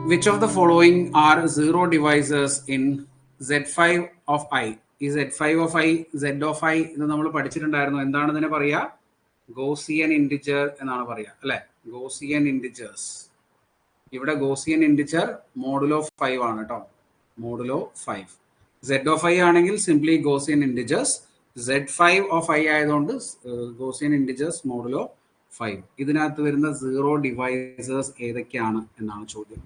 Which of the following are zero divisors in Z5 of I? ഈ Z5 of I, Z of I ഇത് നമ്മൾ പഠിച്ചിട്ടുണ്ടായിരുന്നു. എന്താണ് ഇതിനെ പറയുക? ഗോസിയൻ ഇൻഡിജർ എന്നാണ് പറയുക അല്ലെ? Gaussian integers. ഇവിടെ ഗോസിയൻ ഇൻഡിജർ മോഡുലോ 5 ആണ് കേട്ടോ. മോഡുലോ 5. Z of I ആണെങ്കിൽ simply Gaussian integers. Z5 of I ആയതുകൊണ്ട് ഗോസിയൻ ഇൻഡിജേഴ്സ് മോഡുലോ 5. ഇതിനകത്ത് വരുന്ന സീറോ ഡിവൈസേഴ്സ് ഏതൊക്കെയാണ് എന്നാണ് ചോദ്യം.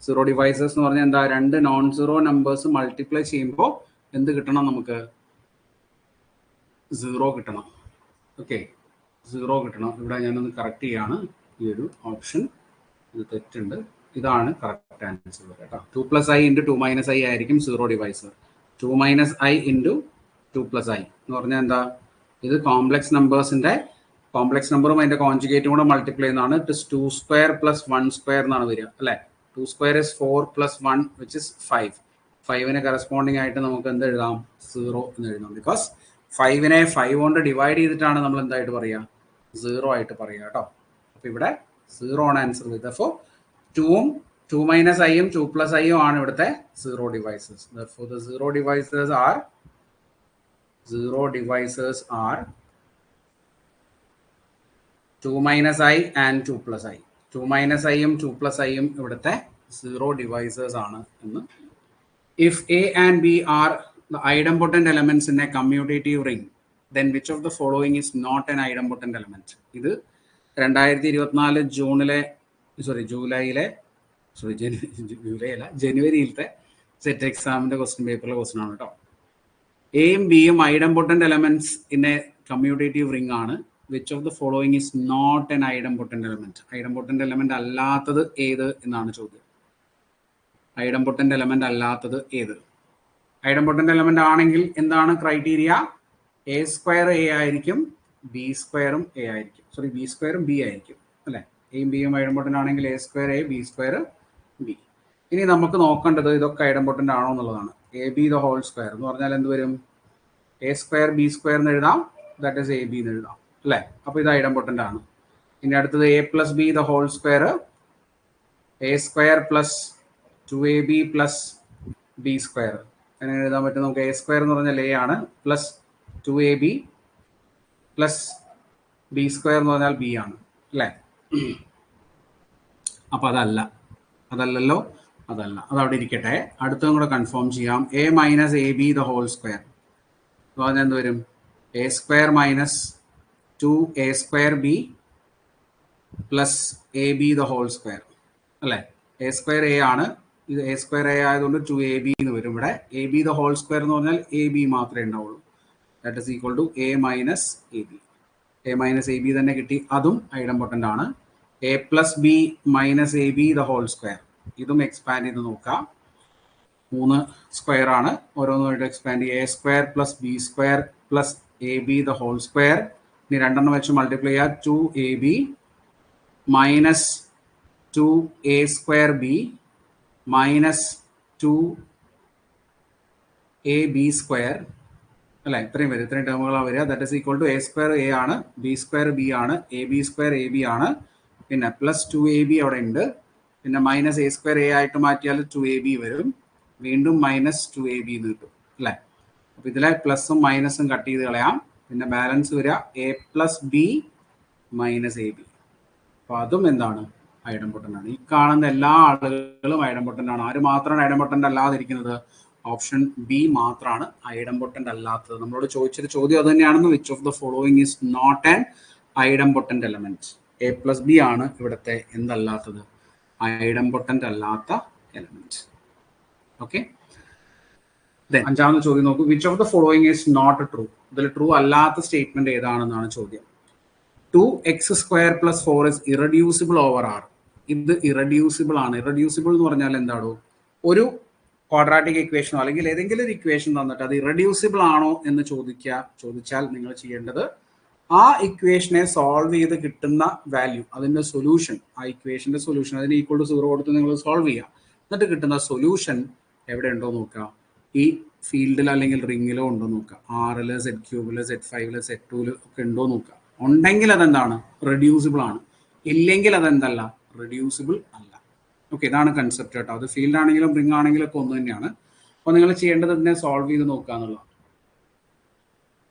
സീറോ ഡിവൈസേഴ്സ് എന്ന് പറഞ്ഞാൽ എന്താ? രണ്ട് നോൺ സീറോ നമ്പേഴ്സ് മൾട്ടിപ്ലൈ ചെയ്യുമ്പോൾ എന്ത് കിട്ടണം? നമുക്ക് സീറോ കിട്ടണം. ഓക്കെ, സീറോ കിട്ടണം. ഇവിടെ ഞാനൊന്ന് കറക്റ്റ് ചെയ്യാണ്. ഈ ഒരു ഓപ്ഷൻ ഇത് തെറ്റുണ്ട്. ഇതാണ് കറക്റ്റ് ആൻസർ കേട്ടോ. 2 + i × 2 - i ആയിരിക്കും സീറോ ഡിവൈസർ. 2 - i × 2 + i എന്ന് പറഞ്ഞാൽ എന്താ? ഇത് കോംപ്ലക്സ് നമ്പേഴ്സിന്റെ കോംപ്ലക്സ് നമ്പറും അതിന്റെ കോൺജുഗേറ്റും കൂടെ മൾട്ടിപ്ലൈ ചെയ്യുന്നതാണ്. ഇറ്റ് ഇസ് 2² + 1² എന്നാണ് വരിക അല്ലെ? 2² is 4 + 1 which is 5. 5നെ കറസ്പോണ്ടിങ് ആയിട്ട് നമുക്ക് എന്ത് എഴുതാം? 0 എന്ന് എഴുതാം. ബിക്കോസ് 5നെ 5 കൊണ്ട് ഡിവൈഡ് ചെയ്തിട്ടാണ് നമ്മൾ എന്തായിട്ട് പറയുക? 0 ആയിട്ട് പറയുക കേട്ടോ. അപ്പൊ ഇവിടെ 0 ആണ് ആൻസർ വരുന്നത്. അപ്പോൾ 2ഉം 2 - i-യും 2 + i-യും ആണ് ഇവിടുത്തെ zero divisors. Therefore the zero divisors are 2 - i and 2 + i. 2 - i-യും 2 + i-യും ഇവിടുത്തെ സീറോ ഡിവൈസേഴ്സ് ആണ് എന്ന്. If A and B are the idempotent elements in a commutative ring, then which of the following is not an idempotent element? ഇത് 2024 ജനുവരിയിലത്തെ set എക്സാമിന്റെ question പേപ്പറിലെ question ആണ് കേട്ടോ. എയും ബിയും idempotent elements in a commutative ring ആണ്. Which of the following is not an idempotent element? Idempotent element അല്ലാത്തത് ഏത് എന്നാണ് ചോദ്യം. ഐഡംപൊട്ടന്റ് എലമെന്റ് അല്ലാത്തത് ഏത്? ഐഡംപൊട്ടന്റ് എലമെന്റ് ആണെങ്കിൽ എന്താണ് ക്രൈറ്റീരിയ? A² A ആയിരിക്കും, B² A ആയിരിക്കും. സോറി, B² B ആയിരിക്കും അല്ലെ? എയും ബിയും ഐഡംപൊട്ടന്റ് ആണെങ്കിൽ A² A, B² B. ഇനി നമുക്ക് നോക്കേണ്ടത് ഇതൊക്കെ ഐഡംപൊട്ടന്റ് ആണോ എന്നുള്ളതാണ്. AB the whole square എന്ന് പറഞ്ഞാൽ എന്ത് വരും? A² B² എന്ന് എഴുതാം, ദാറ്റ് ഈസ് AB എന്ന് എഴുതാം അല്ലെ? അപ്പൊ ഇത് ഐഡംപൊട്ടന്റ് ആണ്. ഇനി അടുത്തത് A + B the whole square, A² + 2AB + B². അങ്ങനെ എഴുതാൻ പറ്റും നമുക്ക്. A² എന്ന് പറഞ്ഞാൽ A ആണ്, പ്ലസ് 2AB + B² എന്ന് പറഞ്ഞാൽ B ആണ് അല്ലേ? അപ്പൊ അതല്ലല്ലോ. അതല്ല, അതവിടെ ഇരിക്കട്ടെ. അടുത്തതും കൂടെ കൺഫേം ചെയ്യാം. A - AB the whole square എന്ന് പറഞ്ഞാൽ എന്ത് വരും? A² - 2A²B + AB the whole square അല്ലെ? A² A ആണ്, ഇത് A² A ആയതുകൊണ്ട് 2AB എന്ന് വരും. ഇവിടെ AB the whole square എന്ന് പറഞ്ഞാൽ AB മാത്രമേ ഉണ്ടാവുള്ളൂ. That is equal to A - AB. A - AB തന്നെ കിട്ടി. അതും ഐഡംപൊട്ടന്റ് ആണ്. A + B - AB the whole square, ഇതും എക്സ്പാൻഡ് ചെയ്ത് നോക്കാം. 3 സ്ക്വയർ ആണ്. ഓരോന്നായിട്ട് എക്സ്പാൻഡ് ചെയ്യുക. A² + B² + AB the whole square. ഇനി രണ്ടെണ്ണം വെച്ച് മൾട്ടിപ്ലൈ ചെയ്യുക. 2AB - 2A²B - 2AB² അല്ലെ? ഇത്രയും വരും. ഇത്രയും ടേമുകളാണ് വരിക. That is equal to A² A ആണ്, B² B ആണ്, AB² AB ആണ്, പിന്നെ പ്ലസ് 2AB അവിടെ ഉണ്ട്, പിന്നെ -A² A ആയിട്ട് മാറ്റിയാൽ 2AB വരും, വീണ്ടും -2AB എന്ന് കിട്ടും അല്ലെ? അപ്പൊ ഇതിലെ പ്ലസും മൈനസും കട്ട് ചെയ്ത് കളയാം. പിന്നെ ബാലൻസ് വരിക A + B - AB. അപ്പൊ അതും എന്താണ്? ഐഡംപൊട്ടന്റ് ആണ്. ഈ കാണുന്ന എല്ലാ ആളുകളും ഐഡംപൊട്ടന്റ് ആണ്. ആര് മാത്രമാണ് ഐഡംപൊട്ടന്റ് അല്ലാതിരിക്കുന്നത്? ഓപ്ഷൻ ബി മാത്രമാണ് ഐഡംപൊട്ടന്റ് അല്ലാത്തത്. നമ്മളോട് ചോദിച്ചൊരു ചോദ്യം അത് തന്നെയാണെന്ന്. Which of the following is not an idempotent element? A + B ആണ് ഇവിടുത്തെ എന്തല്ലാത്തത്? ഐഡംപൊട്ടന്റ് അല്ലാത്ത എലമെന്റ്. ഓക്കെ, അഞ്ചാമത്തെ ചോദ്യം നോക്കൂ. Which of the following is not true? ഇതിൽ ട്രൂ അല്ലാത്ത സ്റ്റേറ്റ്മെന്റ് ഏതാണെന്നാണ് ചോദ്യം. 2x² + 4 is irreducible over R. ഇത് ഇറഡ്യൂസിബിൾ ആണ്. ഇറഡ്യൂസിബിൾ എന്ന് പറഞ്ഞാൽ എന്താണോ? ഒരു ക്വാഡ്രാറ്റിക് ഇക്വേഷനോ അല്ലെങ്കിൽ ഏതെങ്കിലും ഒരു ഇക്വേഷൻ തന്നിട്ട് അത് ഇറഡ്യൂസിബിൾ ആണോ എന്ന് ചോദിച്ചാൽ നിങ്ങൾ ചെയ്യേണ്ടത് ആ ഇക്വേഷനെ സോൾവ് ചെയ്ത് കിട്ടുന്ന വാല്യൂ, അതിന്റെ സൊല്യൂഷൻ, ആ ഇക്വേഷന്റെ സൊല്യൂഷൻ അതിന് ഈക്വൽ ടു 0 കൊടുത്ത് നിങ്ങൾ സോൾവ് ചെയ്യുക. എന്നിട്ട് കിട്ടുന്ന സൊല്യൂഷൻ എവിടെ ഉണ്ടോ നോക്കുക. ഈ ഫീൽഡിൽ അല്ലെങ്കിൽ റിങ്ങിലോ ഉണ്ടോ നോക്കുക. R-ൽ, Z³ Z5 Z2 ഒക്കെ ഉണ്ടോ നോക്കുക. ഉണ്ടെങ്കിൽ അതെന്താണ്? റെഡ്യൂസിബിൾ ആണ്. ഇല്ലെങ്കിൽ അതെന്തല്ല? റെഡ്യൂസിബിൾ അല്ല. ഓക്കെ, ഇതാണ് കൺസെപ്റ്റ് കേട്ടോ. അത് ഫീൽഡ് ആണെങ്കിലും റിംഗ് ആണെങ്കിലും ഒക്കെ ഒന്ന് തന്നെയാണ്. അപ്പോൾ നിങ്ങൾ ചെയ്യേണ്ടത് ഇതിനെ സോൾവ് ചെയ്ത് നോക്കുക എന്നുള്ളത്.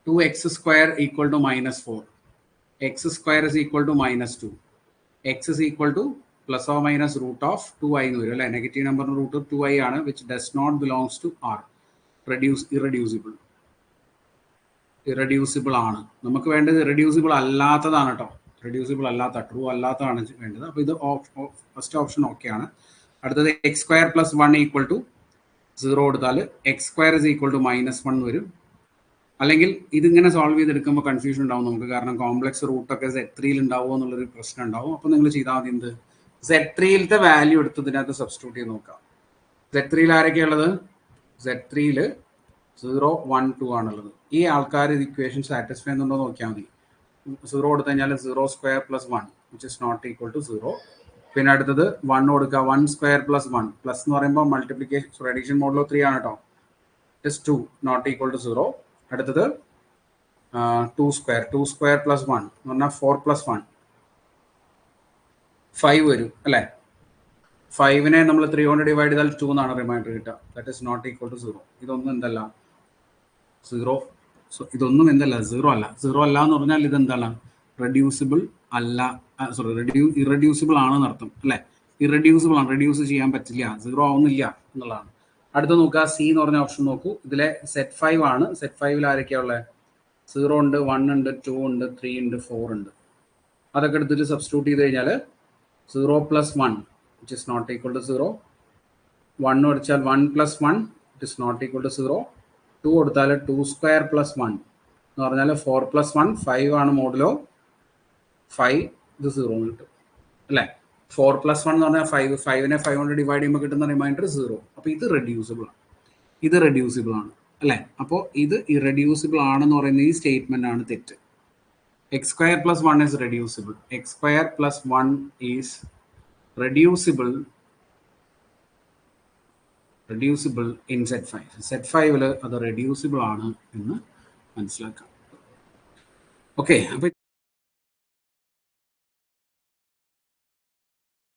2x square equal to minus 4. X square is equal to minus 2. X is equal to plus or minus root of 2i എന്ന് വരും അല്ലേ. നെഗറ്റീവ് നമ്പറിന് റൂട്ട് 2i ആണ്, which does not belongs to R. Irreducible ആണ്. നമുക്ക് വേണ്ടത് irreducible അല്ലാത്തതാണ് കേട്ടോ. Reducible അല്ലാത്ത, ട്രൂ അല്ലാത്തതാണ് വേണ്ടത്. അപ്പോൾ ഇത് ഫസ്റ്റ് ഓപ്ഷൻ ഓക്കെ ആണ്. അടുത്തത് x square plus 1 equal to 0 കൊടുത്താൽ x square is equal to -1 വരും. അല്ലെങ്കിൽ ഇതിങ്ങനെ സോൾവ് ചെയ്തെടുക്കുമ്പോൾ കൺഫ്യൂഷൻ ഉണ്ടാവും നമുക്ക്. കാരണം കോംപ്ലക്സ് റൂട്ടൊക്കെ Z3 ഉണ്ടാവുമോ എന്നുള്ളൊരു പ്രശ്നം ഉണ്ടാവും. അപ്പോൾ നിങ്ങൾ ചെയ്താൽ മതി എന്ത്, Z3 വാല്യൂ എടുത്ത് ഇതിനകത്ത് സബ്സ്റ്റിറ്റ്യൂട്ട് ചെയ്ത് നോക്കാം. Z3 ആരൊക്കെയുള്ളത്? Z3 0, 1, 2 ആണുള്ളത്. ഈ ആൾക്കാർ ഇത് ഇക്വേഷൻ സാറ്റിസ്ഫൈ ചെയ്യുന്നുണ്ടോ നോക്കിയാൽ മതി. 0 കൊടുത്തു കഴിഞ്ഞാൽ 0 square plus 1 which is not equal to 0. പിന്നെ അടുത്തത് 1 കൊടുക്കുക, 1 സ്ക്വയർ പ്ലസ് 1. പ്ലസ് എന്ന് പറയുമ്പോൾ മൾട്ടിപ്ലിക്കേഷൻ അഡീഷൻ മോഡിലോ 3 ആണ് കേട്ടോ. It 2 not equal to 0. അടുത്തത് 2 സ്ക്വയർ പ്ലസ് 1 എന്ന് പറഞ്ഞാൽ 4 പ്ലസ് 1 5 വരും അല്ലേ. 5നെ നമ്മൾ 3 കൊണ്ട് ഡിവൈഡ് ചെയ്താൽ 2 എന്നാണ് റിമൈൻഡർ കിട്ടുക. That is not equal to 0. ഇതൊന്നും എന്തല്ല 0. ഇതൊന്നും എന്തല്ല 0 അല്ല. 0 അല്ല എന്ന് പറഞ്ഞാൽ ഇതെന്തല്ല, റെഡ്യൂസിബിൾ അല്ല, സോറി ഇറഡ്യൂസിബിൾ ആണെന്ന് അർത്ഥം അല്ലേ. ഇറഡ്യൂസിബിൾ ആണ്, റെഡ്യൂസ് ചെയ്യാൻ പറ്റില്ല, 0 ആവുന്നില്ല എന്നുള്ളതാണ്. അടുത്ത് നോക്കുക, സി എന്ന് പറഞ്ഞ ഓപ്ഷൻ നോക്കൂ. ഇതിലെ സെറ്റ് 5 ആണ്. സെറ്റ് 5 ആരൊക്കെയാ ഉള്ളത്? 0 ഉണ്ട്, 1 ഉണ്ട്, 2 ഉണ്ട്, 3 ഉണ്ട്, 4 ഉണ്ട്. അതൊക്കെ എടുത്തിട്ട് സബ്സ്റ്റിറ്റ്യൂട്ട് ചെയ്ത് കഴിഞ്ഞാൽ 0 plus 1 which is not equal to 0. 1 അടിച്ചാൽ 1 plus 1 it is not equal to 0. 2 കൊടുത്താൽ 2 സ്ക്വയർ പ്ലസ് 1 എന്ന് പറഞ്ഞാൽ 4 പ്ലസ് 1 5 ആണ് മോഡലോ 5, ഇത് 0 കിട്ടും അല്ലേ. 4 പ്ലസ് 1 എന്ന് പറഞ്ഞാൽ 5, 5നെ 5 കൊണ്ട് ഡിവൈഡ് ചെയ്യുമ്പോൾ കിട്ടുന്ന റിമൈൻഡർ 0. അപ്പോൾ ഇത് റെഡ്യൂസിബിൾ ആണ്, ഇത് റെഡ്യൂസിബിൾ ആണ് അല്ലേ. അപ്പോൾ ഇത് ഇറഡ്യൂസിബിൾ ആണെന്ന് പറയുന്ന ഈ സ്റ്റേറ്റ്മെന്റ് ആണ് തെറ്റ്. X square plus 1 is reducible. X square plus 1 is reducible in Z5. Z5 അത് റെഡ്യൂസിബിൾ ആണ് എന്ന് മനസ്സിലാക്കാം. ഓക്കെ, അപ്പോൾ